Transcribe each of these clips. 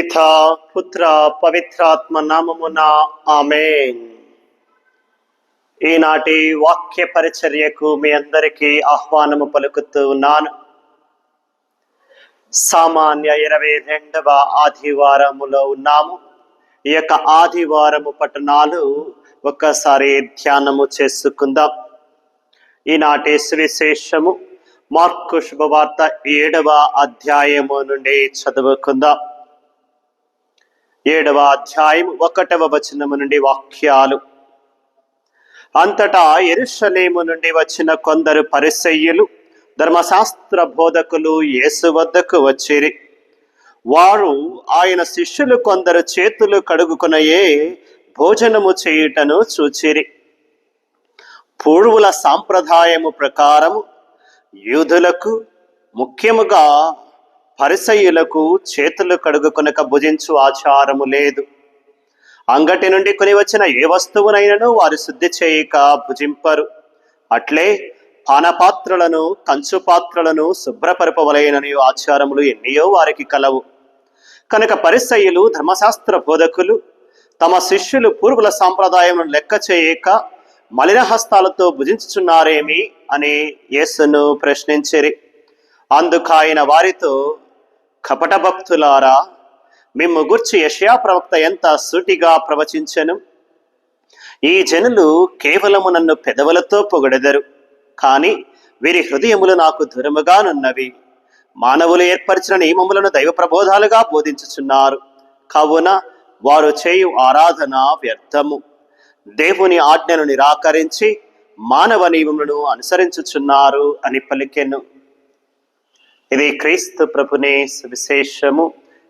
పితా పుత్ర పవిత్రాత్మ నామమున ఆమేన్. ఈనాటి వాక్య పరిచర్యకు మీ అందరికీ ఆహ్వానము పలుకుతూ ఉన్నాను. సామాన్య 22వ ఆదివారములో ఉన్నాము. ఈ యొక్క ఆదివారము పట్టణాలు ఒక్కసారి ధ్యానము చేసుకుందాం. ఈనాటి సువిశేషము మార్కు శుభవార్త 7వ అధ్యాయము నుండి చదువుకుందాం. 7వ అధ్యాయం 1వ వచనము నుండి వాక్యాలు. అంతటా యెరూషలేము నుండి వచ్చిన కొందరు పరిసయ్యులు, ధర్మశాస్త్ర బోధకులు యేసు వద్దకు వచ్చిరి. వారు ఆయన శిష్యులు కొందరు చేతులు కడుగుకొనయే భోజనము చేయుటను చూచిరి. పూర్వుల సాంప్రదాయము ప్రకారము యూదులకు, ముఖ్యముగా పరిసయ్యులకు చేతులు కడుగుకొనక భుజించు ఆచారము లేదు. అంగటి నుండి కొని వచ్చిన ఏ వస్తువునైనను వారు శుద్ధి చేయక భుజింపరు. అట్లే పానపాత్రలను, కంచు పాత్రలను శుభ్రపరపవలెనని ఆచారములు ఎన్నయో వారికి కలవు. కనుక పరిసయ్యులు, ధర్మశాస్త్ర బోధకులు తమ శిష్యులు పూర్వుల సాంప్రదాయమును లెక్క చేయక మలిన హస్తాలతో భుజించుచున్నారేమి అని యేసును ప్రశ్నించిరి. అందుకాయన వారితో, కపట భక్తులారా, మిమ్ము గూర్చి యెషయా ప్రవక్త ఎంత సూటిగా ప్రవచించెను. ఈ జనులు కేవలము నన్ను పెదవులతో పొగడెదరు, కాని వీరి హృదయములు నాకు దూరముగానున్నవి. మానవులు ఏర్పరిచిన నియమములను దైవ ప్రబోధాలుగా బోధించుచున్నారు. కావున వారు చేయు ఆరాధన వ్యర్థము. దేవుని ఆజ్ఞను నిరాకరించి మానవ నియమములను అనుసరించుచున్నారు అని పలికెను. ఇది క్రీస్తు ప్రభునే సువిశేషము.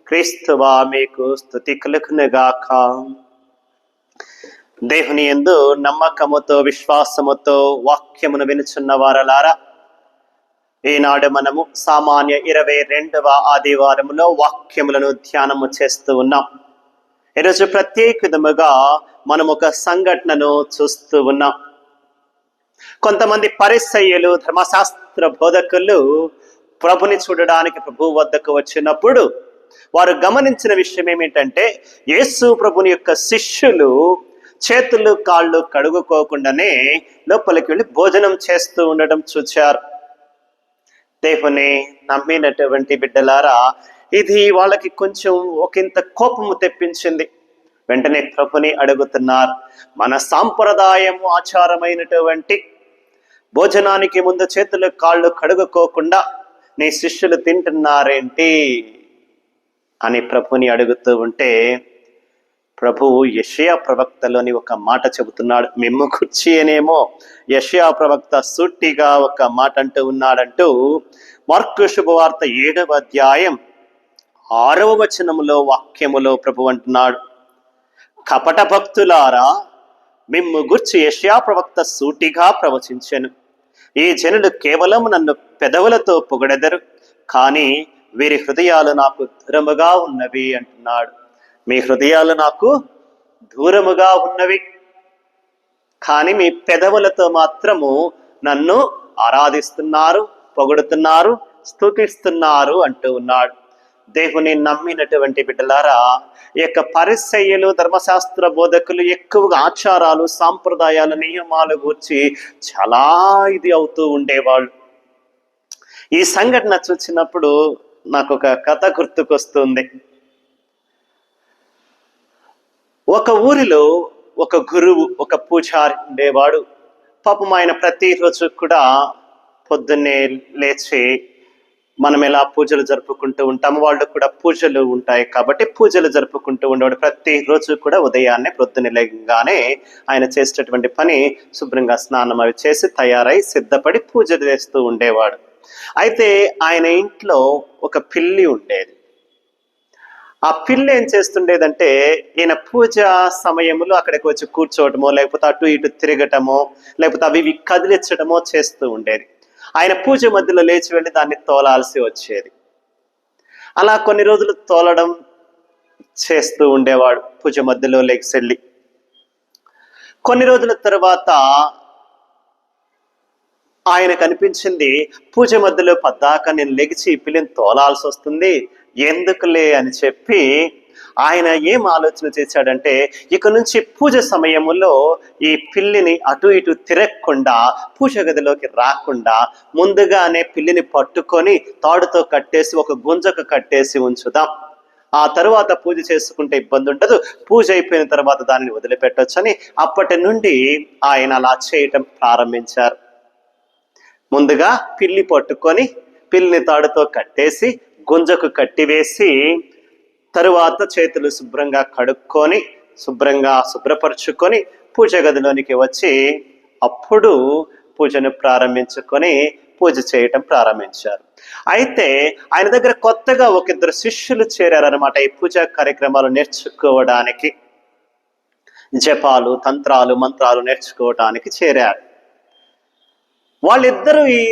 క్రీస్తువా మీకు స్తుతి కలుగునుగాక. దేవుని యందు నమ్మకముతో, విశ్వాసముతో వాక్యమును వినుచున్న వారలారా, ఈనాడు మనము సామాన్య 22వ ఆదివారములో వాక్యములను ధ్యానము చేస్తూ ఉన్నాం. ఈరోజు ప్రత్యేక విధముగా మనం ఒక సంఘటనను చూస్తూ ఉన్నాం. కొంతమంది పరిసయ్యులు, ధర్మశాస్త్ర బోధకులు ప్రభుని చూడడానికి ప్రభు వద్దకు వచ్చినప్పుడు వారు గమనించిన విషయం ఏమిటంటే, యేసు ప్రభుని యొక్క శిష్యులు చేతులు కాళ్ళు కడుగుకోకుండానే లోపలికి వెళ్ళి భోజనం చేస్తూ ఉండడం చూచారు. దేవుని నమ్మినటువంటి బిడ్డలారా, ఇది వాళ్ళకి కొంచెం ఒకంత కోపము తెప్పించింది. వెంటనే ప్రభుని అడుగుతున్నారు, మన సాంప్రదాయము ఆచారమైనటువంటి భోజనానికి ముందు చేతులు కాళ్ళు కడుగుకోకుండా నీ శిష్యులు తింటున్నారేంటి అని ప్రభుని అడుగుతూ ఉంటే, ప్రభువు యెషయా ప్రవక్తలోని ఒక మాట చెబుతున్నాడు. మిమ్ము కూర్చి అనేమో యెషయా ప్రవక్త సూటిగా ఒక మాట అంటూ ఉన్నాడంటూ మార్కు శుభవార్త 7వ అధ్యాయం 6వ వచనములో వాక్యములో ప్రభు అంటున్నాడు, కపట భక్తులారా, మిమ్ము గుర్చి యెషయా ప్రవక్త సూటిగా ప్రవచించెను. ఈ జనులు కేవలం నన్ను పెదవులతో పొగడెదరు, కానీ వీరి హృదయాలు నాకు దూరముగా ఉన్నవి అంటున్నాడు. మీ హృదయాలు నాకు దూరముగా ఉన్నవి, కానీ మీ పెదవులతో మాత్రము నన్ను ఆరాధిస్తున్నారు, పొగుడుతున్నారు, స్తుతిస్తున్నారు అంటూ ఉన్నాడు. దేవుని నమ్మినటువంటి బిడ్డలారా, ఈ యొక్క పరిసయ్యులు, ధర్మశాస్త్ర బోధకులు ఎక్కువగా ఆచారాలు, సాంప్రదాయాలు, నియమాలు గురించి చాలా ఇది అవుతూ ఉండేవాళ్ళు. ఈ సంఘటన చూసినప్పుడు నాకు ఒక కథ గుర్తుకొస్తుంది. ఒక ఊరిలో ఒక గురువు, ఒక పూజారి ఉండేవాడు. పాపం ఆయన ప్రతిరోజు కూడా పొద్దున్నే లేచి మనం ఎలా పూజలు జరుపుకుంటూ ఉంటాము, వాళ్ళు కూడా పూజలు ఉంటాయి కాబట్టి పూజలు జరుపుకుంటూ ఉండేవాడు. ప్రతిరోజు కూడా ఉదయాన్నే పొద్దున్నే లేగానే ఆయన చేసేటటువంటి పని శుభ్రంగా స్నానం అవి చేసి తయారై సిద్ధపడి పూజలు చేస్తూ ఉండేవాడు. అయితే ఆయన ఇంట్లో ఒక పిల్లి ఉండేది. ఆ పిల్లి ఏం చేస్తుండేదంటే, ఈయన పూజ సమయంలో అక్కడికి వచ్చి కూర్చోవటమో, లేకపోతే అటు ఇటు తిరగటమో, లేకపోతే అవి కదిలించడమో చేస్తూ ఉండేది. ఆయన పూజ మధ్యలో లేచి వెళ్ళి దాన్ని తోలాల్సి వచ్చేది. అలా కొన్ని రోజులు తోలడం చేస్తూ ఉండేవాడు పూజ మధ్యలో లేచి. కొన్ని రోజుల తర్వాత ఆయనకు అనిపించింది, పూజ మధ్యలో పద్దాక నేను లెగిచి పిల్లిని తోలాల్సి వస్తుంది, ఎందుకులే అని చెప్పి ఆయన ఏం ఆలోచన చేశాడంటే, ఇక నుంచి పూజ సమయములో ఈ పిల్లిని అటు ఇటు తిరగకుండా, పూజ గదిలోకి రాకుండా ముందుగానే పిల్లిని పట్టుకొని తాడుతో కట్టేసి ఒక గుంజకు కట్టేసి ఉంచుదాం. ఆ తరువాత పూజ చేసుకుంటే ఇబ్బంది ఉండదు, పూజ అయిపోయిన తర్వాత దానిని వదిలిపెట్టొచ్చని అప్పటి నుండి ఆయన అలా చేయటం ప్రారంభించారు. ముందుగా పిల్లి పట్టుకొని పిల్లిని తాడుతో కట్టేసి గుంజకు కట్టివేసి తరువాత చేతులు శుభ్రంగా కడుక్కొని శుభ్రపరుచుకొని పూజ గదిలోనికి వచ్చి అప్పుడు పూజను ప్రారంభించుకొని పూజ చేయటం ప్రారంభించారు. అయితే ఆయన దగ్గర కొత్తగా ఒక ఇద్దరు శిష్యులు చేరారనమాట ఈ పూజా కార్యక్రమాలు నేర్చుకోవడానికి, జపాలు తంత్రాలు మంత్రాలు నేర్చుకోవడానికి చేరారు. వాళ్ళిద్దరూ ఈ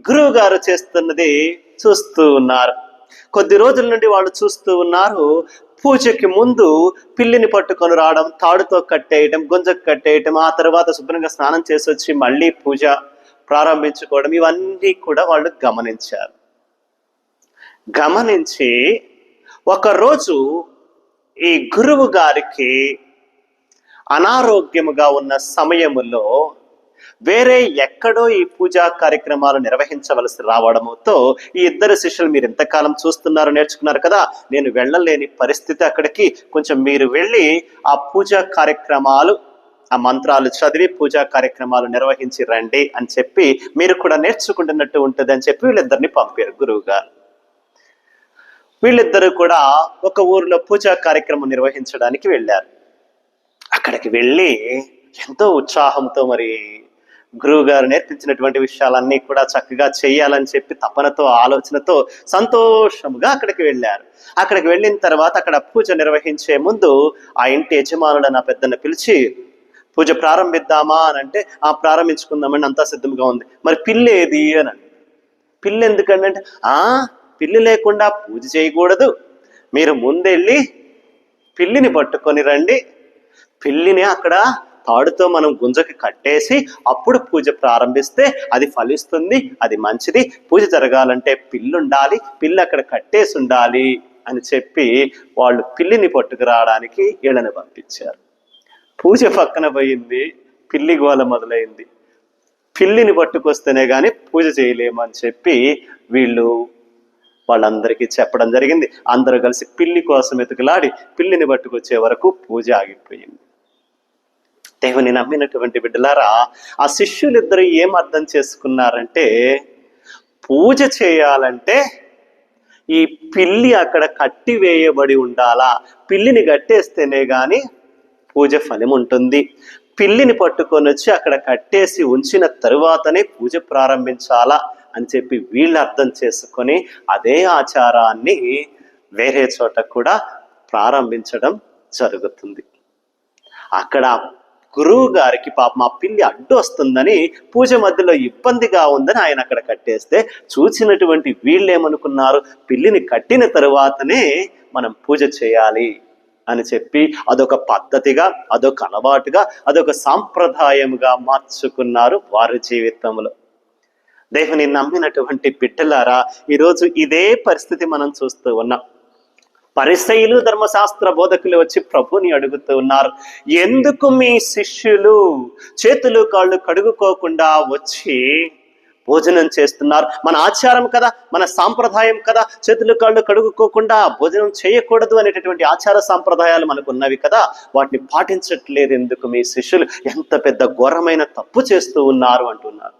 గురువు గారు చేస్తున్నది చూస్తూ ఉన్నారు. కొద్ది రోజుల నుండి వాళ్ళు చూస్తూ ఉన్నారు. పూజకి ముందు పిల్లిని పట్టుకొని రావడం, తాడుతో కట్టేయటం, గుంజకు కట్టేయటం, ఆ తర్వాత శుభ్రంగా స్నానం చేసి వచ్చి మళ్ళీ పూజ ప్రారంభించుకోవడం, ఇవన్నీ కూడా వాళ్ళు గమనించారు. గమనించి ఒకరోజు ఈ గురువు గారికి అనారోగ్యముగా ఉన్న సమయములో వేరే ఎక్కడో ఈ పూజా కార్యక్రమాలు నిర్వహించవలసి రావడంతో ఈ ఇద్దరు శిష్యులు, మీరు ఎంతకాలం చూస్తున్నారు నేర్చుకున్నారు కదా, నేను వెళ్ళలేని పరిస్థితి అక్కడికి, కొంచెం మీరు వెళ్ళి ఆ పూజా కార్యక్రమాలు, ఆ మంత్రాలు చదివి పూజా కార్యక్రమాలు నిర్వహించి రండి అని చెప్పి, మీరు కూడా నేర్చుకుంటున్నట్టు ఉంటుంది అని చెప్పి వీళ్ళిద్దరిని పంపారు గురువు గారు. వీళ్ళిద్దరూ కూడా ఒక ఊరిలో పూజా కార్యక్రమం నిర్వహించడానికి వెళ్ళారు. అక్కడికి వెళ్ళి ఎంతో ఉత్సాహంతో మరి గురువు గారు నేర్పించినటువంటి విషయాలన్నీ కూడా చక్కగా చేయాలని చెప్పి తపనతో ఆలోచనతో సంతోషముగా అక్కడికి వెళ్ళారు. అక్కడికి వెళ్ళిన తర్వాత అక్కడ పూజ నిర్వహించే ముందు ఆ ఇంటి యజమానుడు నా పెద్దను పిలిచి, పూజ ప్రారంభిద్దామా అని అంటే, ఆ ప్రారంభించుకుందామని అంతా సిద్ధంగా ఉంది, మరి పిల్లి ఏది అని. పిల్లి ఎందుకంటే, పిల్లి లేకుండా పూజ చేయకూడదు, మీరు ముందెళ్ళి పిల్లిని పట్టుకొని రండి, పిల్లిని అక్కడ తాడుతో మనం గుంజకి కట్టేసి అప్పుడు పూజ ప్రారంభిస్తే అది ఫలిస్తుంది, అది మంచిది, పూజ జరగాలంటే పిల్లి ఉండాలి, పిల్లి అక్కడ కట్టేసి ఉండాలి అని చెప్పి వాళ్ళు పిల్లిని పట్టుకురావడానికి వీళ్ళని పంపించారు. పూజ పక్కన పోయింది, పిల్లి గోల మొదలైంది. పిల్లిని పట్టుకొస్తేనే కానీ పూజ చేయలేమని చెప్పి వాళ్ళందరికీ చెప్పడం జరిగింది. అందరూ కలిసి పిల్లి కోసం ఎతుకులాడి పిల్లిని పట్టుకొచ్చే వరకు పూజ ఆగిపోయింది. దేవుని నమ్మినటువంటి బిడ్డలారా, ఆ శిష్యులిద్దరూ ఏం అర్థం చేసుకున్నారంటే, పూజ చేయాలంటే ఈ పిల్లి అక్కడ కట్టి వేయబడి ఉండాలా, పిల్లిని కట్టేస్తేనే గాని పూజ ఫలం ఉంటుంది, పిల్లిని పట్టుకొని వచ్చి అక్కడ కట్టేసి ఉంచిన తరువాతనే పూజ ప్రారంభించాలా అని చెప్పి వీళ్ళు అర్థం చేసుకొని అదే ఆచారాన్ని వేరే చోట కూడా ప్రారంభించడం జరుగుతుంది. అక్కడ గురువు గారికి పాపం ఆ పిల్లి అడ్డు వస్తుందని, పూజ మధ్యలో ఇబ్బందిగా ఉందని ఆయన అక్కడ కట్టేస్తే, చూసినటువంటి వీళ్ళు ఏమనుకున్నారు, పిల్లిని కట్టిన తరువాతనే మనం పూజ చేయాలి అని చెప్పి అదొక పద్ధతిగా, అదొక అలవాటుగా, అదొక సాంప్రదాయముగా మార్చుకున్నారు వారి జీవితంలో. దేవుని నమ్మినటువంటి బిడ్డలారా, ఈరోజు ఇదే పరిస్థితి మనం చూస్తూ ఉన్నాం. పరిసయ్యులు ధర్మశాస్త్ర బోధకులు వచ్చి ప్రభుని అడుగుతూ ఉన్నారు, ఎందుకు మీ శిష్యులు చేతులు కాళ్ళు కడుగుకోకుండా వచ్చి భోజనం చేస్తున్నారు? మన ఆచారం కదా, మన సాంప్రదాయం కదా, చేతులు కాళ్ళు కడుగుకోకుండా భోజనం చేయకూడదు అనేటటువంటి ఆచార సాంప్రదాయాలు మనకు ఉన్నవి కదా, వాటిని పాటించట్లేదు ఎందుకు మీ శిష్యులు? ఎంత పెద్ద ఘోరమైన తప్పు చేస్తూ ఉన్నారు అంటున్నారు.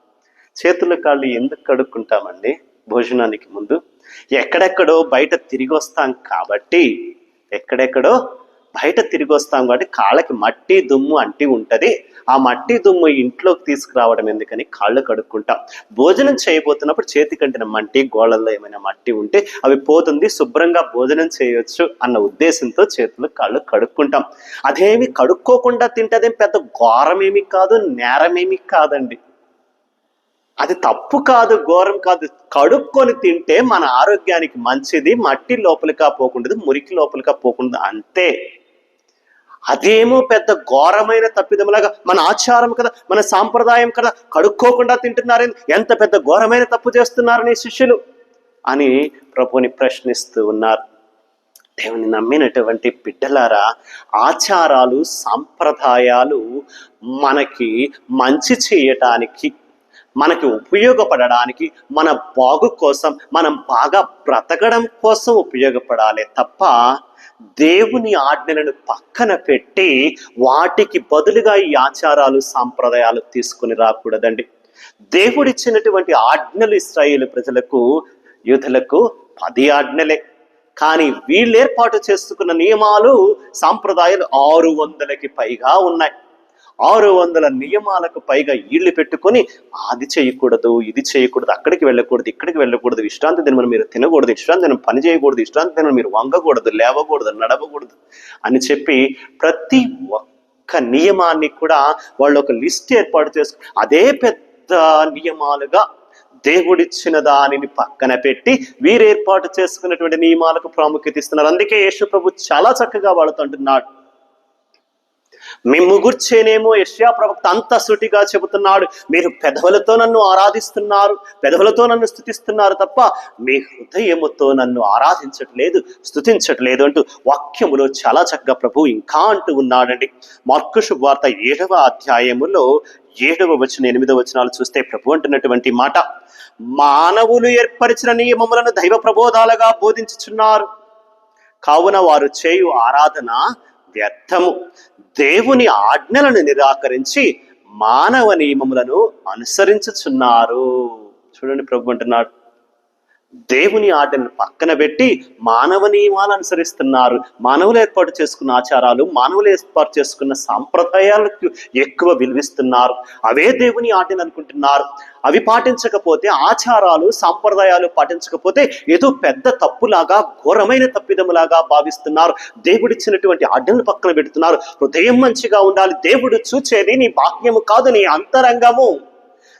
చేతులు కాళ్ళు ఎందుకు కడుక్కుంటామండి భోజనానికి ముందు? ఎక్కడెక్కడో బయట తిరిగి వస్తాం కాబట్టి, కాళ్ళకి మట్టి దుమ్ము అంటి ఉంటది, ఆ మట్టి దుమ్ము ఇంట్లోకి తీసుకురావడం ఎందుకని కాళ్ళు కడుక్కుంటాం. భోజనం చేయబోతున్నప్పుడు చేతి కంటిన మట్టి, గోళ్ళల్లో ఏమైనా మట్టి ఉంటే అవి పోతుంది, శుభ్రంగా భోజనం చేయొచ్చు అన్న ఉద్దేశంతో చేతులు కాళ్ళు కడుక్కుంటాం. అదేమి కడుక్కోకుండా తింటే అదేం పెద్ద ఘోరమేమి కాదు, నేరమేమి కాదండి. అది తప్పు కాదు, ఘోరం కాదు. కడుక్కొని తింటే మన ఆరోగ్యానికి మంచిది, మట్టి లోపలిగా పోకుండదు, మురికి లోపలిగా పోకుండదు, అంతే. అదేమో పెద్ద ఘోరమైన తప్పిదములాగా, మన ఆచారం కదా, మన సాంప్రదాయం కదా, కడుక్కోకుండా తింటున్నారని, ఎంత పెద్ద ఘోరమైన తప్పు చేస్తున్నారని శిష్యులు అని ప్రభుని ప్రశ్నిస్తూ ఉన్నారు. దేవుని నమ్మినటువంటి బిడ్డలారా, ఆచారాలు సాంప్రదాయాలు మనకి మంచి చేయటానికి, మనకి ఉపయోగపడడానికి, మన బాగు కోసం, మనం బాగా బ్రతకడం కోసం ఉపయోగపడాలి తప్ప దేవుని ఆజ్ఞలను పక్కన పెట్టి వాటికి బదులుగా ఈ ఆచారాలు సాంప్రదాయాలు తీసుకుని రాకూడదండి. దేవుడిచ్చినటువంటి ఆజ్ఞలు ఇశ్రాయేలు ప్రజలకు, యూదులకు 10 ఆజ్ఞలే. కానీ వీళ్ళు ఏర్పాటు చేసుకున్న నియమాలు సాంప్రదాయాలు 600కి పైగా ఉన్నాయి. 600 నియమాలకు పైగా వీళ్ళు పెట్టుకొని అది చేయకూడదు, ఇది చేయకూడదు, అక్కడికి వెళ్ళకూడదు, ఇక్కడికి వెళ్ళకూడదు, విశ్రాంతి దినం మీరు తినకూడదు, విశ్రాంతి దినం పని చేయకూడదు, విశ్రాంతి దినం మీరు వంగకూడదు, లేవకూడదు, నడవకూడదు అని చెప్పి ప్రతి ఒక్క నియమాన్ని కూడా వాళ్ళు ఒక లిస్ట్ ఏర్పాటు చేసుకుని అదే పెద్ద నియమాలుగా దేవుడిచ్చిన దానిని పక్కన పెట్టి వీరు ఏర్పాటు చేసుకున్నటువంటి నియమాలకు ప్రాముఖ్యత ఇస్తున్నారు. అందుకే యేసు ప్రభు చాలా చక్కగా వాడుతుంటున్నాడు. మిమ్ము గుర్చేనేమో యెషయా ప్రవక్త అంత సూటిగా చెబుతున్నాడు, మీరు పెదవులతో నన్ను ఆరాధిస్తున్నారు, పెదవులతో నన్ను స్తుతిస్తున్నారు తప్ప మీ హృదయముతో నన్ను ఆరాధించట్లేదు, స్తుతించట్లేదు అంటూ వాక్యములో చాలా చక్కగా ప్రభు ఇంకా అంటూ ఉన్నాడండి. మార్కు శుభవార్త 7వ అధ్యాయములో 7వ వచనం 8వ వచనాలు చూస్తే ప్రభు అంటున్నటువంటి మాట, మానవులు ఏర్పరిచిన నియమములను దైవ ప్రబోధాలుగా బోధించుచున్నారు, కావున వారు చేయు ఆరాధన వ్యర్థము. దేవుని ఆజ్ఞలను నిరాకరించి మానవ నియమములను అనుసరించుచున్నారు. చూడండి ప్రభు అంటున్నాడు, దేవుని ఆజ్ఞలను పక్కన పెట్టి మానవ నియమాలు అనుసరిస్తున్నారు. మానవులు ఏర్పాటు చేసుకున్న ఆచారాలు, మానవులు ఏర్పాటు చేసుకున్న సాంప్రదాయాలకు ఎక్కువ విలువిస్తున్నారు. అవే దేవుని ఆజ్ఞలు అనుకుంటున్నారు. అవి పాటించకపోతే, ఆచారాలు సాంప్రదాయాలు పాటించకపోతే ఏదో పెద్ద తప్పులాగా, ఘోరమైన తప్పిదములాగా భావిస్తున్నారు. దేవుడిచ్చినటువంటి ఆజ్ఞలను పక్కన పెడుతున్నారు. హృదయం మంచిగా ఉండాలి. దేవుడు చూచేది నీ బాహ్యము కాదు, నీ అంతరంగము.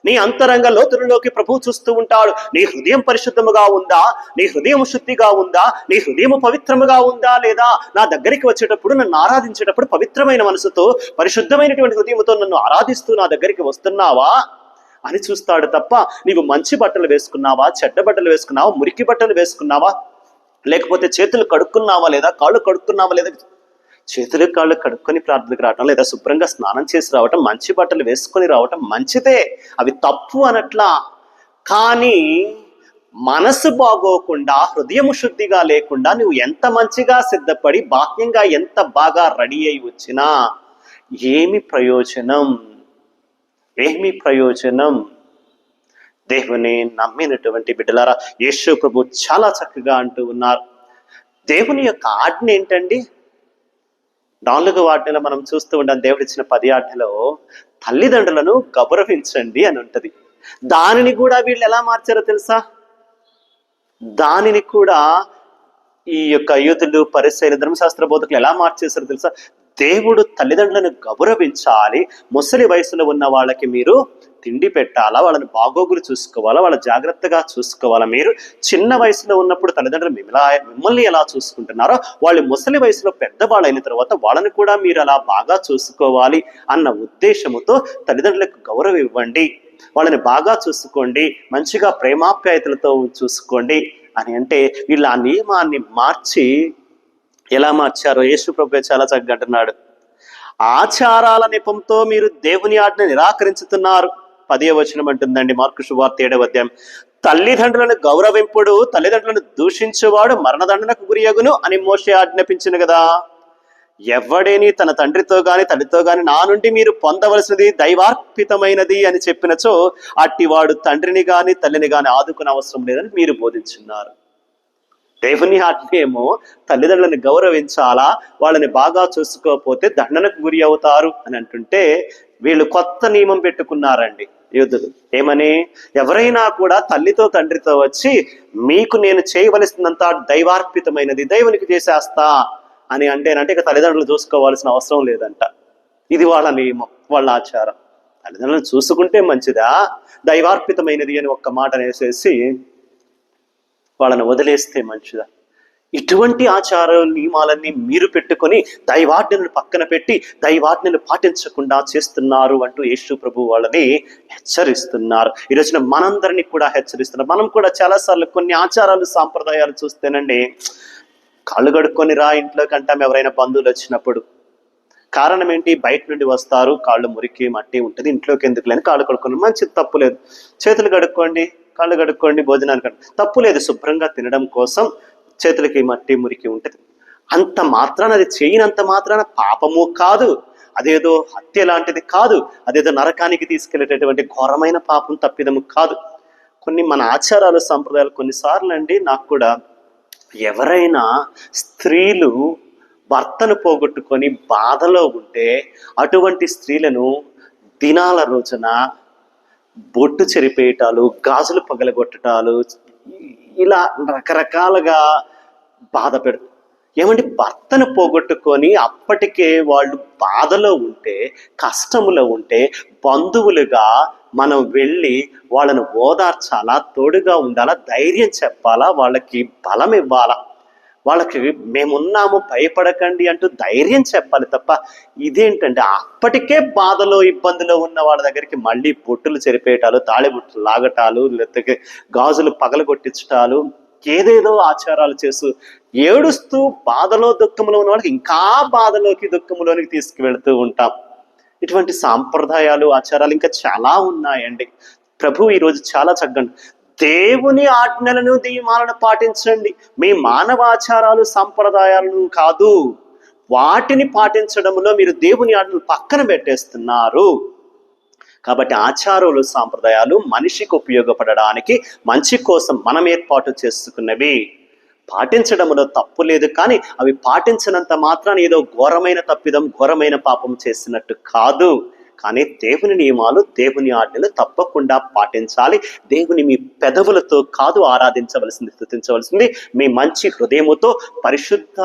నీ అంతరంగ లోతులలోకి ప్రభు చూస్తూ ఉంటాడు. నీ హృదయం పరిశుద్ధముగా ఉందా, నీ హృదయం శుద్ధిగా ఉందా, నీ హృదయం పవిత్రముగా ఉందా లేదా, నా దగ్గరికి వచ్చేటప్పుడు, నన్ను ఆరాధించేటప్పుడు పవిత్రమైన మనసుతో, పరిశుద్ధమైనటువంటి హృదయంతో నన్ను ఆరాధిస్తూ నా దగ్గరికి వస్తున్నావా అని చూస్తాడు తప్ప నీవు మంచి బట్టలు వేసుకున్నావా, చెడ్డ బట్టలు వేసుకున్నావా, మురికి బట్టలు వేసుకున్నావా, లేకపోతే చేతులు కడుక్కున్నావా లేదా, కాళ్ళు కడుక్కున్నావా లేదా. చేతులు కాళ్ళు కడుక్కొని ప్రార్థనకు రావటం, లేదా శుభ్రంగా స్నానం చేసి రావటం, మంచి బట్టలు వేసుకొని రావటం మంచిదే, అవి తప్పు అనట్లా. కానీ మనసు బాగోకుండా, హృదయము శుద్ధిగా లేకుండా నువ్వు ఎంత మంచిగా సిద్ధపడి బాహ్యంగా ఎంత బాగా రెడీ అయి వచ్చినా ఏమి ప్రయోజనం, ఏమి ప్రయోజనం? దేవుని నమ్మినటువంటి బిడ్డలారా, యేసు ప్రభు చాలా చక్కగా అంటూ ఉన్నారు. దేవుని యొక్క ఆజ్ఞ ఏంటండి? 4వ ఆజ్ఞలో మనం చూస్తూ ఉంటాం, దేవుడిచ్చిన 10 ఆజ్ఞలో తల్లిదండ్రులను గౌరవించండి అని ఉంటది. దానిని కూడా వీళ్ళు ఎలా మార్చారో తెలుసా? దానిని కూడా ఈ యొక్క యూదులు, పరిసయ్యులు, ధర్మశాస్త్ర బోధకులు ఎలా మార్చేశారో తెలుసా? దేవుడు తల్లిదండ్రులను గౌరవించాలి, ముసలి వయసులో ఉన్న వాళ్ళకి మీరు తిండి పెట్టాలా, వాళ్ళని బాగోగులు చూసుకోవాలా, వాళ్ళ జాగ్రత్తగా చూసుకోవాలా. మీరు చిన్న వయసులో ఉన్నప్పుడు తల్లిదండ్రులు మిమ్మల్ని ఎలా చూసుకుంటున్నారో, వాళ్ళు ముసలి వయసులో పెద్దవాళ్ళైన తర్వాత వాళ్ళని కూడా మీరు అలా బాగా చూసుకోవాలి అన్న ఉద్దేశముతో తల్లిదండ్రులకు గౌరవం ఇవ్వండి, వాళ్ళని బాగా చూసుకోండి, మంచిగా ప్రేమాప్యాయతలతో చూసుకోండి అని అంటే, వీళ్ళు ఆ నియమాన్ని మార్చి ఎలా మార్చారో యేసు ప్రభు చాలా చక్కగా అంటున్నాడు. ఆచారాల నెపంతో మీరు దేవుని ఆజ్ఞ నిరాకరించుతున్నారు. 10వ వచనం అంటుందండి మార్కు శుభవార్త 7వ అధ్యాయం, తల్లిదండ్రులను గౌరవింపుడు తల్లిదండ్రులను దూషించేవాడు మరణదండనకు గురియగును అని మోషే ఆజ్ఞాపించిన కదా. ఎవడేని తన తండ్రితో గాని తల్లితో గాని నా నుండి మీరు పొందవలసినది దైవార్పితమైనది అని చెప్పినచో అట్టివాడు తండ్రిని గాని తల్లిని గాని ఆదుకునే అవసరం లేదని మీరు బోధించున్నారు. దేవుని ఆజ్ఞ ఏమో తల్లిదండ్రులను గౌరవించాలా, వాళ్ళని బాగా చూసుకోకపోతే దండనకు గురి అవుతారు అని అంటుంటే, వీళ్ళు కొత్త నియమం పెట్టుకున్నారండి యూదులు. ఏమని? ఎవరైనా కూడా తల్లితో తండ్రితో వచ్చి మీకు నేను చేయవలసినంత దైవార్పితమైనది దైవునికి చేసేస్తా అని అంటేనంటే ఇక తల్లిదండ్రులు చూసుకోవాల్సిన అవసరం లేదంట. ఇది వాళ్ళ నియమం, వాళ్ళ ఆచారం. తల్లిదండ్రులను చూసుకుంటే మంచిదా, దైవార్పితమైనది అని ఒక్క మాట అనేసేసి వాళ్ళని వదిలేస్తే మంచిదా? ఇటువంటి ఆచార నియమాలన్నీ మీరు పెట్టుకొని దైవాజ్ఞలను పక్కన పెట్టి దైవాజ్ఞలు పాటించకుండా చేస్తున్నారు అంటూ యేసు ప్రభు వాళ్ళని హెచ్చరిస్తున్నారు. ఈ రోజున మనందరినీ కూడా హెచ్చరిస్తున్నారు. మనం కూడా చాలాసార్లు కొన్ని ఆచారాలు సాంప్రదాయాలు చూస్తేనండి కాళ్ళు కడుక్కొని రా ఇంట్లోకి అంటాం ఎవరైనా బంధువులు వచ్చినప్పుడు. కారణం ఏంటి? బయట నుండి వస్తారు, కాళ్ళు మురికి మట్టి ఉంటుంది, ఇంట్లోకి ఎందుకు లేని కాళ్ళు కడుక్కొని, మంచిది, తప్పు లేదు. చేతులు కడుక్కోండి, కాళ్ళు కడుక్కోండి, భోజనానికి తప్పు లేదు. శుభ్రంగా తినడం కోసం చేతులకి మట్టి మురికి ఉంటుంది. అంత మాత్రాన, అది చేయనంత మాత్రాన పాపము కాదు, అదేదో హత్య లాంటిది కాదు, అదేదో నరకానికి తీసుకెళ్లేటటువంటి ఘోరమైన పాపం, తప్పిదము కాదు. కొన్ని మన ఆచారాలు సంప్రదాయాలు కొన్నిసార్లు అండి, నాకు కూడా ఎవరైనా స్త్రీలు భర్తను పోగొట్టుకొని బాధలో ఉంటే అటువంటి స్త్రీలను దినాల రోజున బొట్టు చెరిపేయటాలు, గాజులు పగలగొట్టటాలు, ఇలా రకరకాలుగా బాధ పెడతారు. ఏమంటే భర్తను పోగొట్టుకొని అప్పటికే వాళ్ళు బాధలో ఉంటే, కష్టములో ఉంటే, బంధువులుగా మనం వెళ్ళి వాళ్ళను ఓదార్చాలా, తోడుగా ఉండాలా, ధైర్యం చెప్పాలా, వాళ్ళకి బలం ఇవ్వాలా, వాళ్ళకి మేమున్నాము భయపడకండి అంటూ ధైర్యం చెప్పాలి తప్ప, ఇదేంటంటే అప్పటికే బాధలో ఇబ్బందిలో ఉన్న వాళ్ళ దగ్గరికి మళ్ళీ బొట్టులు చెరిపేయటాలు, తాళిబొట్టులు లాగటాలు, లేకపోతే గాజులు పగలగొట్టించటాలు, ఏదేదో ఆచారాలు చేస్తూ ఏడుస్తూ బాధలో దుఃఖంలో ఉన్న వాళ్ళకి ఇంకా బాధలోకి దుఃఖంలోనికి తీసుకువెళ్తూ ఉంటాం. ఇటువంటి సాంప్రదాయాలు ఆచారాలు ఇంకా చాలా ఉన్నాయండి. ప్రభు ఈరోజు చాలా చక్కగా, దేవుని ఆజ్ఞలను నియమాలను పాటించండి, మీ మానవ ఆచారాలు సంప్రదాయాలను కాదు, వాటిని పాటించడంలో మీరు దేవుని ఆజ్ఞలు పక్కన పెట్టేస్తున్నారు. కాబట్టి ఆచారాలు సాంప్రదాయాలు మనిషికి ఉపయోగపడడానికి, మంచి కోసం మనం ఏర్పాటు చేసుకున్నవి. పాటించడంలో తప్పు లేదు, కానీ అవి పాటించినంత మాత్రాన ఏదో ఘోరమైన తప్పిదం, ఘోరమైన పాపం చేసినట్టు కాదు. కానీ దేవుని నియమాలు, దేవుని ఆజ్ఞలు తప్పకుండా పాటించాలి. దేవుని మీ పెదవులతో కాదు ఆరాధించవలసింది, స్తుతించవలసింది, మీ మంచి హృదయముతో, పరిశుద్ధ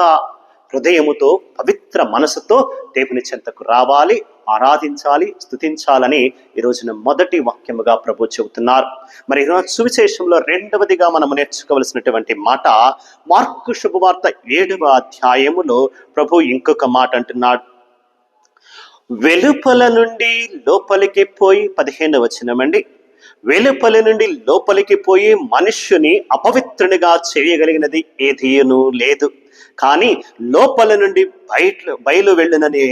హృదయముతో, పవిత్ర మనసుతో దేవుని చెంతకు రావాలి, ఆరాధించాలి, స్తుతించాలని ఈ రోజున మొదటి వాక్యముగా ప్రభు చెబుతున్నారు. మరి ఈరోజు సువిశేషంలో రెండవదిగా మనం నేర్చుకోవలసినటువంటి మాట, మార్కు శుభవార్త 7వ అధ్యాయములో ప్రభు ఇంకొక మాట అంటున్నాడు. వెలుపల నుండి లోపలికి పోయి, 15వ వచనం అండి, వెలుపలి నుండి లోపలికి పోయి మనుష్యుని అపవిత్రునిగా చేయగలిగినది ఏదీను లేదు, కానీ లోపల నుండి బయలు వెళ్ళిననే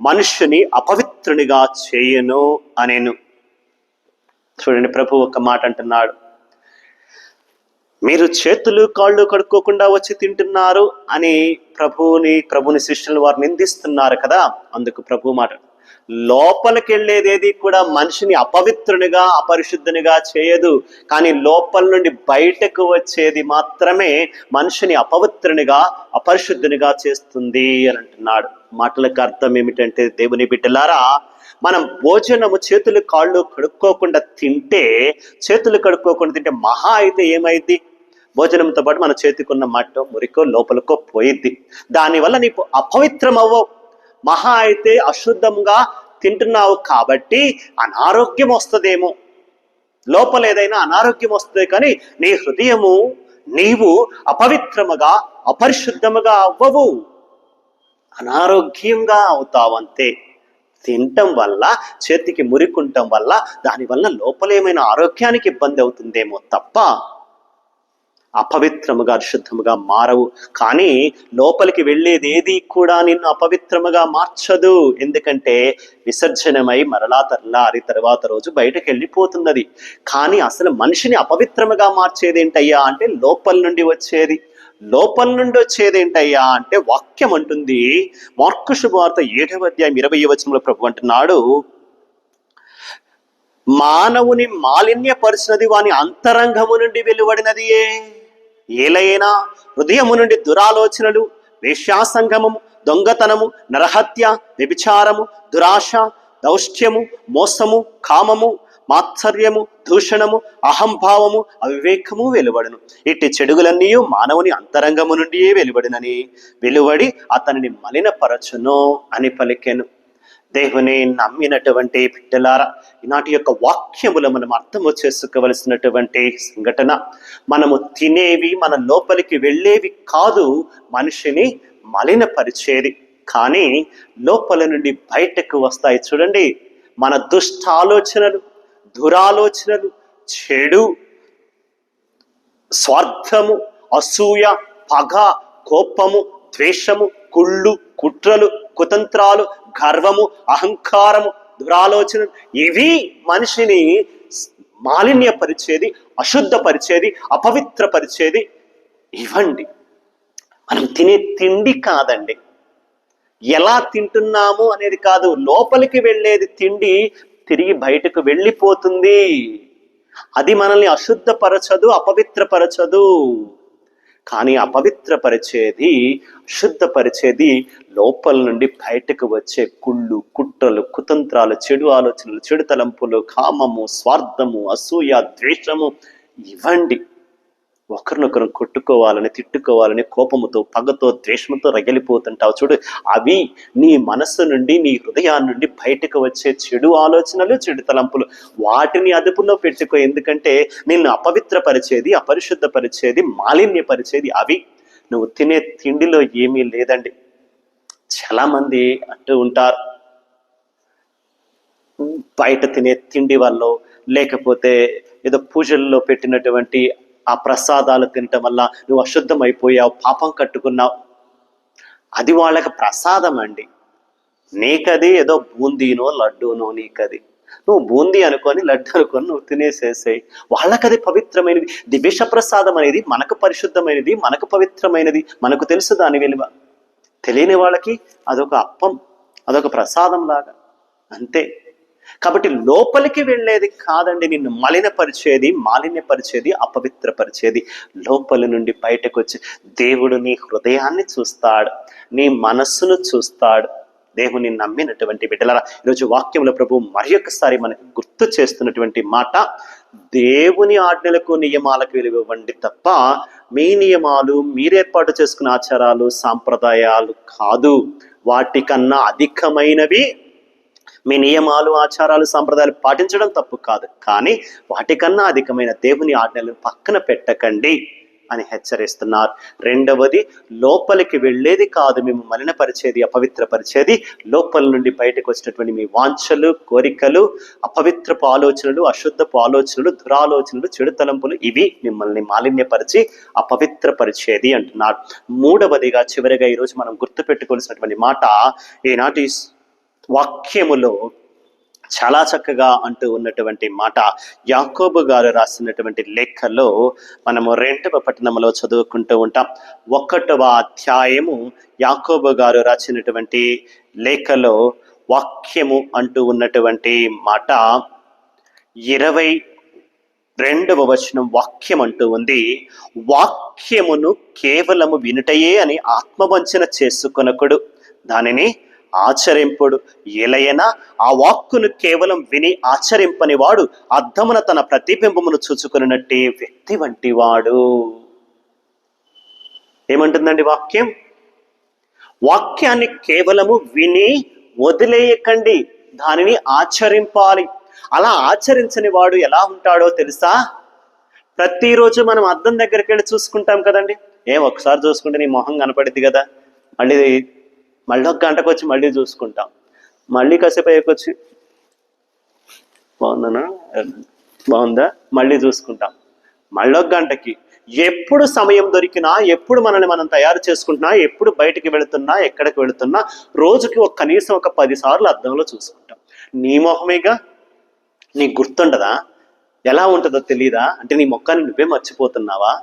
మనుష్యుని అపవిత్రునిగా చేయను అనేను. చూడండి, ప్రభు ఒక మాట అంటున్నాడు, మీరు చేతులు కాళ్ళు కడుక్కోకుండా వచ్చి తింటున్నారు అని ప్రభుని శిష్యులు వారు నిందిస్తున్నారు కదా. అందుకు ప్రభు మాట, లోపలికి వెళ్ళేదేది కూడా మనిషిని అపవిత్రునిగా, అపరిశుద్ధునిగా చేయదు, కానీ లోపల నుండి బయటకు వచ్చేది మాత్రమే మనిషిని అపవిత్రునిగా, అపరిశుద్ధునిగా చేస్తుంది అని అంటున్నాడు. మాటలకు అర్థం ఏమిటంటే, దేవుని బిడ్డలారా, మనం భోజనము చేతులు కాళ్ళు కడుక్కోకుండా తింటే, చేతులు కడుక్కోకుండా తింటే మహా అయితే ఏమైంది? భోజనంతో పాటు మన చేతికున్న మట్టో మురికో లోపలికో పోయిద్ది. దానివల్ల నీకు అపవిత్రం అవ్వవు, మహా అయితే అశుద్ధంగా తింటున్నావు కాబట్టి అనారోగ్యం వస్తుందేమో, లోపల ఏదైనా అనారోగ్యం వస్తుంది, కానీ నీ హృదయము, నీవు అపవిత్రముగా, అపరిశుద్ధముగా అవ్వవు, అనారోగ్యంగా అవుతావంతే. తినటం వల్ల, చేతికి మురికుంటం వల్ల, దానివల్ల లోపలేమైనా ఆరోగ్యానికి ఇబ్బంది అవుతుందేమో తప్ప అపవిత్రముగా, అశుద్ధముగా మారవు. కానీ లోపలికి వెళ్ళేది ఏది కూడా నిన్ను అపవిత్రముగా మార్చదు. ఎందుకంటే విసర్జనమై మరలా తెల్లారి తర్వాత రోజు బయటకు వెళ్ళిపోతున్నది. కానీ అసలు మనిషిని అపవిత్రముగా మార్చేది ఏంటయ్యా అంటే లోపల నుండి వచ్చేది. లోపల నుండి వచ్చేది ఏంటయ్యా అంటే వాక్యం అంటుంది, మార్కు శుభవార్త 7వ అధ్యాయం 20వ వచనంలో ప్రభు అంటున్నాడు, మానవుని మాలిన్యపరిచినది వాని అంతరంగము నుండి వెలువడినదియే. ఏలైనా హృదయము నుండి దురాలోచనలు, వేశ్యాసంగమము, దొంగతనము, నరహత్య, వ్యభిచారము, దురాశ, దౌష్ట్యము, మోసము, కామము, మాత్సర్యము, దూషణము, అహంభావము, అవివేకము వెలువడును. ఇట్టి చెడుగులన్నీ మానవుని అంతరంగము నుండియే వెలువడి అతనిని మలినపరచును అని పలికెను. దేవుని నమ్మినటువంటి బిడ్డలారా, ఈనాటి యొక్క వాక్యములు మనం అర్థము చేసుకోవలసినటువంటి సంఘటన, మనము తినేవి మన లోపలికి వెళ్ళేవి కాదు మనిషిని మలినపరిచేది, కానీ లోపల నుండి బయటకు వస్తాయి. చూడండి, మన దుష్టాలోచనలు, దురాలోచనలు, చెడు, స్వార్థము, అసూయ, పగ, కోపము, ద్వేషము, కుళ్ళు, కుట్రలు, కుతంత్రాలు, గర్వము, అహంకారము, దురాలోచనలు, ఇవి మనిషిని మాలిన్యపరిచేది, అశుద్ధపరిచేది, అపవిత్రపరిచేది. ఇవ్వండి. మనం తినే తిండి కాదండి, ఎలా తింటున్నాము అనేది కాదు. లోపలికి వెళ్ళేది తిండి తిరిగి బయటకు వెళ్ళిపోతుంది. అది మనల్ని అశుద్ధపరచదు, అపవిత్రపరచదు. కానీ అపవిత్రపరిచేది, శుద్ధపరిచేది లోపల నుండి బయటకు వచ్చే కుళ్ళు, కుట్రలు, కుతంత్రాలు, చెడు ఆలోచనలు, చెడు తలంపులు, కామము, స్వార్థము, అసూయ, ద్వేషము. ఇవ్వండి. ఒకరినొకరు కొట్టుకోవాలని, తిట్టుకోవాలని కోపముతో, పగతో, ద్వేషంతో రగిలిపోతుంటావు చూడు, అవి నీ మనస్సు నుండి, నీ హృదయాన్ని నుండి బయటకు వచ్చే చెడు ఆలోచనలు, చెడు తలంపులు. వాటిని అదుపులో పెట్టుకో. ఎందుకంటే నిన్ను అపవిత్రపరిచేది, అపరిశుద్ధపరిచేది, మాలిన్యపరిచేది అవి. నువ్వు తినే తిండిలో ఏమీ లేదండి. చాలా మంది అంటూ ఉంటారు, బయట తినే తిండి వల్ల, లేకపోతే ఏదో పూజల్లో పెట్టినటువంటి ఆ ప్రసాదాలు తినటం వల్ల నువ్వు అశుద్ధం అయిపోయావు, పాపం కట్టుకున్నావు. అది వాళ్ళకి ప్రసాదం అండి. నీకది ఏదో బూందీనో లడ్డూనో. నీకది నువ్వు బూందీ అనుకొని, లడ్డు అనుకొని నువ్వు తినేసేసాయి. వాళ్ళకది పవిత్రమైనది. దివ్యష ప్రసాదం అనేది మనకు పరిశుద్ధమైనది, మనకు పవిత్రమైనది. మనకు తెలుసు దాని విలువ. తెలియని వాళ్ళకి అదొక అప్పం, అదొక ప్రసాదం లాగా, అంతే. కాబట్టి లోపలికి వెళ్ళేది కాదండి నిన్ను మలినపరిచేది, మాలిన్యపరిచేది, అపవిత్రపరిచేది. లోపలి నుండి బయటకు వచ్చి దేవుడు నీ హృదయాన్ని చూస్తాడు, నీ మనస్సును చూస్తాడు. దేవుని నమ్మినటువంటి బిడ్డలారా, ఈరోజు వాక్యంలో ప్రభు మరి ఒక్కసారి మనకు గుర్తు చేస్తున్నటువంటి మాట, దేవుని ఆజ్ఞలకు నియమాలకు విలువ ఇవ్వండి తప్ప మీ నియమాలు, మీరేర్పాటు చేసుకున్న ఆచారాలు, సాంప్రదాయాలు కాదు. వాటికన్నా అధికమైనవి మీ నియమాలు, ఆచారాలు, సాంప్రదాయాలు పాటించడం తప్పు కాదు, కానీ వాటికన్నా అధికమైన దేవుని ఆజ్ఞలను పక్కన పెట్టకండి అని హెచ్చరిస్తున్నారు. రెండవది, లోపలికి వెళ్ళేది కాదు మేము మలినపరిచేది, అపవిత్రపరిచేది. లోపల నుండి బయటకు వచ్చినటువంటి మీ వాంఛలు, కోరికలు, అపవిత్రపు ఆలోచనలు, అశుద్ధపు ఆలోచనలు, దురాలోచనలు, చెడు తలంపులు, ఇవి మిమ్మల్ని మాలిన్యపరిచి అపవిత్రపరిచేది అంటున్నారు. మూడవదిగా, చివరిగా ఈరోజు మనం గుర్తుపెట్టుకోవాల్సినటువంటి మాట, ఈనాటి వాక్యములో చాలా చక్కగా అంటూ ఉన్నటువంటి మాట, యాకోబు గారు రాసినటువంటి లేఖలో మనము 2వ పట్టణంలో చదువుకుంటూ ఉంటాం. 1వ అధ్యాయము యాకోబు గారు రాసినటువంటి లేఖలో వాక్యము అంటూ ఉన్నటువంటి మాట 22వ వచనం వాక్యం అంటూ ఉంది, వాక్యమును కేవలము వినుటయే అని ఆత్మవంచన చేసుకొనకుడు, దానిని ఆచరింపుడు. ఎలయనా ఆ వాక్కును కేవలం విని ఆచరింపని వాడు అద్దమున తన ప్రతిబింబమును చూచుకున్నట్టే వ్యక్తి వంటి వాడు. ఏమంటుందండి వాక్యం? వాక్యాన్ని కేవలము విని వదిలేయకండి, దానిని ఆచరింపాలి. అలా ఆచరించని వాడు ఎలా ఉంటాడో తెలుసా? ప్రతిరోజు మనం అద్దం దగ్గరికి వెళ్ళి చూసుకుంటాం కదండి. ఒకసారి చూసుకుంటే నీ మొహం కనపడిద్ది కదా, మళ్ళీ ఒక గంటకు వచ్చి మళ్ళీ చూసుకుంటాం, మళ్ళీ కాసేపు అయ్యకొచ్చి బాగుందా మళ్ళీ చూసుకుంటాం, మళ్ళీ ఒక గంటకి. ఎప్పుడు సమయం దొరికినా, ఎప్పుడు మనల్ని మనం తయారు చేసుకుంటున్నా, ఎప్పుడు బయటికి వెళుతున్నా, ఎక్కడికి వెళుతున్నా, రోజుకి కనీసం ఒక 10 సార్లు అద్దంలో చూసుకుంటాం. నీ మొహమేగా, నీకు గుర్తుండదా? ఎలా ఉంటుందో తెలీదా? అంటే నీ మొక్కని నువ్వే మర్చిపోతున్నావా?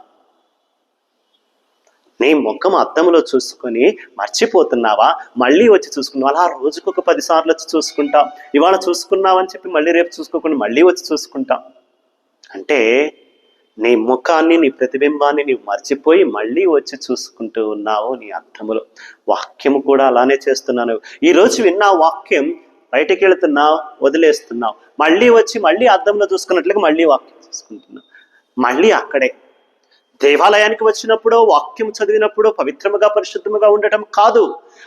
నీ ముఖం అద్దంలో చూసుకొని మర్చిపోతున్నావా? మళ్ళీ వచ్చి చూసుకున్నావా? అలా రోజుకు ఒక 10 సార్లు వచ్చి చూసుకుంటాం. ఇవాళ చూసుకున్నావని చెప్పి మళ్ళీ రేపు చూసుకోకుండా మళ్ళీ వచ్చి చూసుకుంటాం. అంటే నీ ముఖాన్ని, నీ ప్రతిబింబాన్ని నీవు మర్చిపోయి మళ్ళీ వచ్చి చూసుకుంటూ ఉన్నావు నీ అర్థములో. వాక్యము కూడా అలానే చేస్తున్నాను. ఈరోజు విన్నా వాక్యం, బయటకు వెళుతున్నావు, వదిలేస్తున్నావు, మళ్ళీ వచ్చి మళ్ళీ అద్దంలో చూసుకున్నట్లుగా మళ్ళీ వాక్యం చూసుకుంటున్నావు. మళ్ళీ అక్కడే దేవాలయానికి వచ్చినప్పుడు, వాక్యం చదివినప్పుడు పవిత్రముగా, పరిశుద్ధముగా ఉండటం కాదు.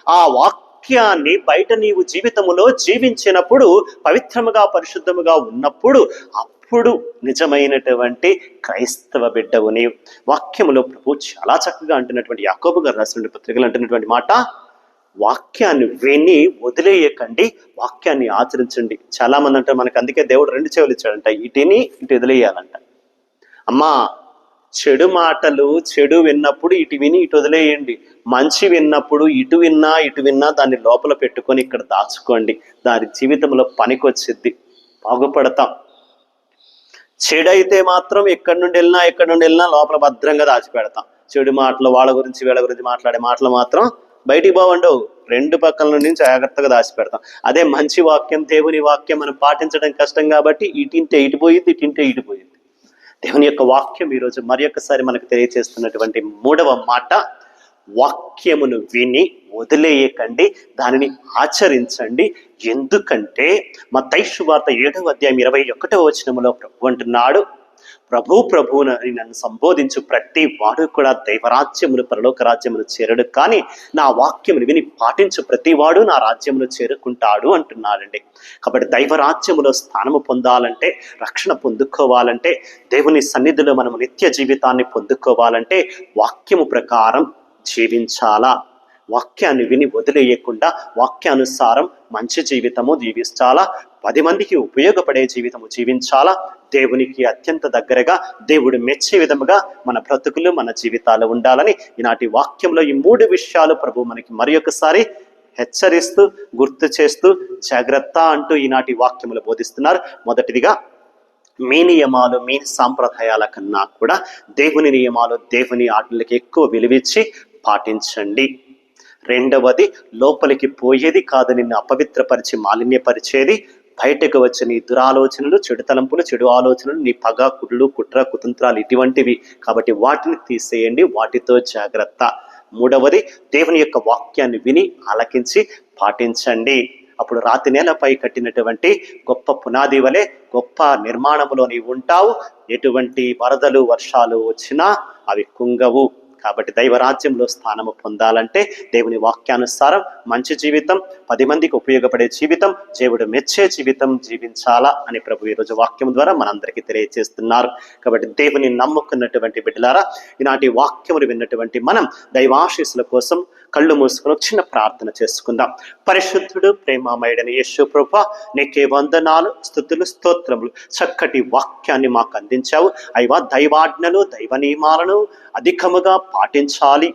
ఆ వాక్యాన్ని బయట నీవు జీవితములో జీవించినప్పుడు, పవిత్రముగా, పరిశుద్ధముగా ఉన్నప్పుడు, అప్పుడు నిజమైనటువంటి క్రైస్తవ బిడ్డవు నీవు. వాక్యములో ప్రభు చాలా చక్కగా అంటున్నటువంటి, యాకోబు గారు రాసిన పత్రికలు అంటున్నటువంటి మాట, వాక్యాన్ని విని వదిలేయకండి, వాక్యాన్ని ఆచరించండి. చాలా మంది అంటారు, మనకు అందుకే దేవుడు 2 చెవులు ఇచ్చాడంట, ఇటుని ఇటు వదిలేయాలంట. అమ్మా చెడు మాటలు చెడు విన్నప్పుడు ఇటు విని ఇటు వదిలేయండి. మంచి విన్నప్పుడు ఇటు విన్నా దాన్ని లోపల పెట్టుకొని ఇక్కడ దాచుకోండి. దాని జీవితంలో పనికొచ్చిద్ది, బాగుపడతాం. చెడైతే మాత్రం ఎక్కడి నుండి వెళ్ళినా లోపల భద్రంగా దాచిపెడతాం. చెడు మాటలు, వాళ్ళ గురించి వీళ్ళ గురించి మాట్లాడే మాటలు మాత్రం బయటికి బాగుండవు, రెండు పక్కల నుండి జాగ్రత్తగా దాచిపెడతాం. అదే మంచి వాక్యం, దేవుని వాక్యం మనం పాటించడం కష్టం కాబట్టి ఇటింటే ఇటుపోయింది, ఇటింటే ఇటుపోయింది. దేవుని యొక్క వాక్యం ఈరోజు మరి ఒక్కసారి మనకు తెలియజేస్తున్నటువంటి 3వ మాట, వాక్యమును విని వదిలేయకండి, దానిని ఆచరించండి. ఎందుకంటే మత్తయి సువార్త 7వ అధ్యాయం 21వ వచనములో ప్రభు అంటున్నాడు, ప్రభువుని నన్ను సంబోధించు ప్రతి వాడు కూడా దైవరాజ్యమును పరలోక రాజ్యమును చేరడు, కానీ నా వాక్యమును విని పాటించు ప్రతి వాడు నా రాజ్యమును చేరుకుంటాడు అంటున్నాడండి. కాబట్టి దైవరాజ్యములో స్థానము పొందాలంటే, రక్షణ పొందుకోవాలంటే, దేవుని సన్నిధిలో మనము నిత్య జీవితాన్ని పొందుకోవాలంటే వాక్యము ప్రకారం జీవించాలా. వాక్యాన్ని విని వదిలేయకుండా వాక్యానుసారం మంచి జీవితము జీవించాలా, 10 మందికి ఉపయోగపడే జీవితము జీవించాలా. దేవునికి అత్యంత దగ్గరగా, దేవుడు మెచ్చే విధముగా మన బ్రతుకులు, మన జీవితాలు ఉండాలని ఈనాటి వాక్యంలో ఈ 3 విషయాలు ప్రభు మనకి మరి ఒకసారి హెచ్చరిస్తూ, గుర్తు చేస్తూ, జాగ్రత్త అంటూ ఈనాటి వాక్యములు బోధిస్తున్నారు. మొదటిదిగా, మీ నియమాలు మీ సాంప్రదాయాల కన్నా కూడా దేవుని నియమాలు, దేవుని ఆజ్ఞలకు ఎక్కువ విలువిచ్చి పాటించండి. రెండవది, లోపలికి పోయేది కాదు నిన్ను అపవిత్రపరిచి మాలిన్యపరిచేది, బయటకు వచ్చే నీ దురాలోచనలు, చెడు తలంపులు, చెడు ఆలోచనలు, నీ పగ, కుళ్ళు, కుట్ర, కుతంత్రాలు ఇటువంటివి. కాబట్టి వాటిని తీసేయండి, వాటితో జాగ్రత్త. మూడవది, దేవుని యొక్క వాక్యాన్ని విని ఆలకించి పాటించండి. అప్పుడు రాతి నేలపై కట్టినటువంటి గొప్ప పునాది వలె గొప్ప నిర్మాణములో నీవు ఉంటావు. ఎటువంటి వరదలు, వర్షాలు వచ్చినా అవి కుంగవు. కాబట్టి దైవరాజ్యంలో స్థానము పొందాలంటే దేవుని వాక్యానుసారం మంచి జీవితం, 10 మందికి ఉపయోగపడే జీవితం, దేవుడు మెచ్చే జీవితం జీవించాలా అని ప్రభు ఈరోజు వాక్యం ద్వారా మనందరికీ తెలియజేస్తున్నారు. కాబట్టి దేవుని నమ్ముకున్నటువంటి బిడ్డలారా, ఈనాటి వాక్యములు విన్నటువంటి మనం దైవాశీస్సుల కోసం కళ్ళు మూసుకుని చిన్న ప్రార్థన చేసుకుందాం. పరిశుద్ధుడు, ప్రేమమయుడైన యేసు ప్రభువా, నీకే వందనాలు, స్తుతులు, స్తోత్రములు. చక్కటి వాక్యాన్ని మాకు అందించావు అయ్యా. దైవాజ్ఞలు, దైవ నియమాలను అధికముగా పాటించాలి,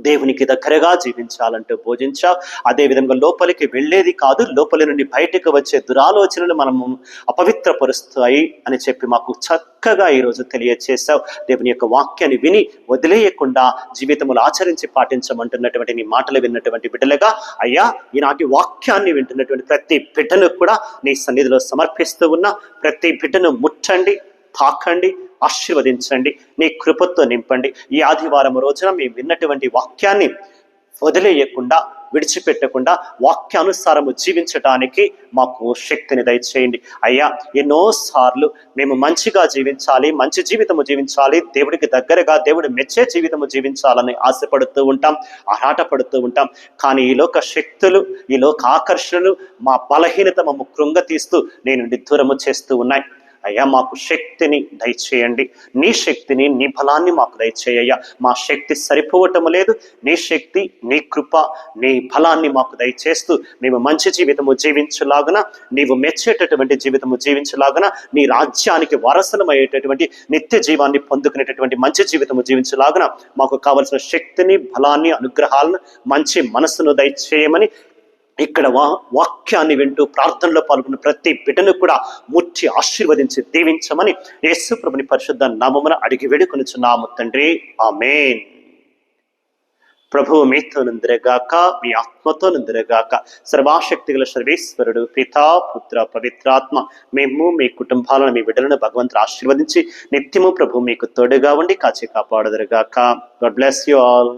దేవునికి దగ్గరగా జీవించాలంటూ బోధించావు. అదేవిధంగా లోపలికి వెళ్ళేది కాదు, లోపలి నుండి బయటకు వచ్చే దురాలోచనలు మనము అపవిత్రపరుస్తాయి అని చెప్పి మాకు చక్కగా ఈరోజు తెలియచేశావు. దేవుని యొక్క వాక్యాన్ని విని వదిలేయకుండా జీవితములు ఆచరించి పాటించమంటున్నటువంటి నీ మాటలు విన్నటువంటి బిడ్డలుగా అయ్యా, ఈనాటి వాక్యాన్ని వింటున్నటువంటి ప్రతి బిడ్డను కూడా నీ సన్నిధిలో సమర్పిస్తూ ఉన్నా. ప్రతి బిడ్డను ముట్టండి, తాకండి, ఆశీర్వదించండి, నీ కృపతో నింపండి. ఈ ఆదివారం రోజున మేము విన్నటువంటి వాక్యాన్ని వదిలేయకుండా, విడిచిపెట్టకుండా వాక్యానుసారము జీవించడానికి మాకు శక్తిని దయచేయండి అయ్యా. ఎన్నోసార్లు మేము మంచిగా జీవించాలి, మంచి జీవితము జీవించాలి, దేవుడికి దగ్గరగా, దేవుడు మెచ్చే జీవితము జీవించాలని ఆశపడుతూ ఉంటాం, ఆరాటపడుతూ ఉంటాం. కానీ ఈ లోక శక్తులు, ఈ లోక ఆకర్షణలు మా బలహీనత మమ్ము కృంగతీస్తూ నీ నుండి దూరము చేస్తూ ఉన్నాయి. అయ్యా, మాకు శక్తిని దయచేయండి, నీ శక్తిని, నీ బలాన్ని మాకు దయచేయ్యా. మా శక్తి సరిపోవటం లేదు, నీ శక్తి, నీ కృప, నీ బలాన్ని మాకు దయచేస్తూ మేము మంచి జీవితము జీవించలాగున, నీవు మెచ్చేటటువంటి జీవితము జీవించలాగున, నీ రాజ్యానికి వారసులమయ్యేటటువంటి నిత్య జీవాన్ని పొందుకునేటటువంటి మంచి జీవితము జీవించలాగున మాకు కావలసిన శక్తిని, బలాన్ని, అనుగ్రహాలను, మంచి మనసును దయచేయమని ఇక్కడ వాక్యాన్ని వింటూ ప్రార్థనలో పాల్గొన్న ప్రతి బిడ్డను కూడా ముట్టి ఆశీర్వదించి దీవించమని యేసు ప్రభుని పరిశుద్ధ నామమున అడిగి వేడుకొనుచున్నాము తండ్రి, ఆమేన్. ప్రభువు మీతో నిందిరగాక, మీ ఆత్మతో నిందిరగాక. సర్వాశక్తి గల సర్వేశ్వరుడు, పితా, పుత్ర, పవిత్రాత్మ మేము మీ కుటుంబాలను, మీ బిడ్డలను భగవంతుడు ఆశీర్వదించి నిత్యము ప్రభు మీకు తోడుగా ఉండి కాచి కాపాడుదురుగాక. God bless you all.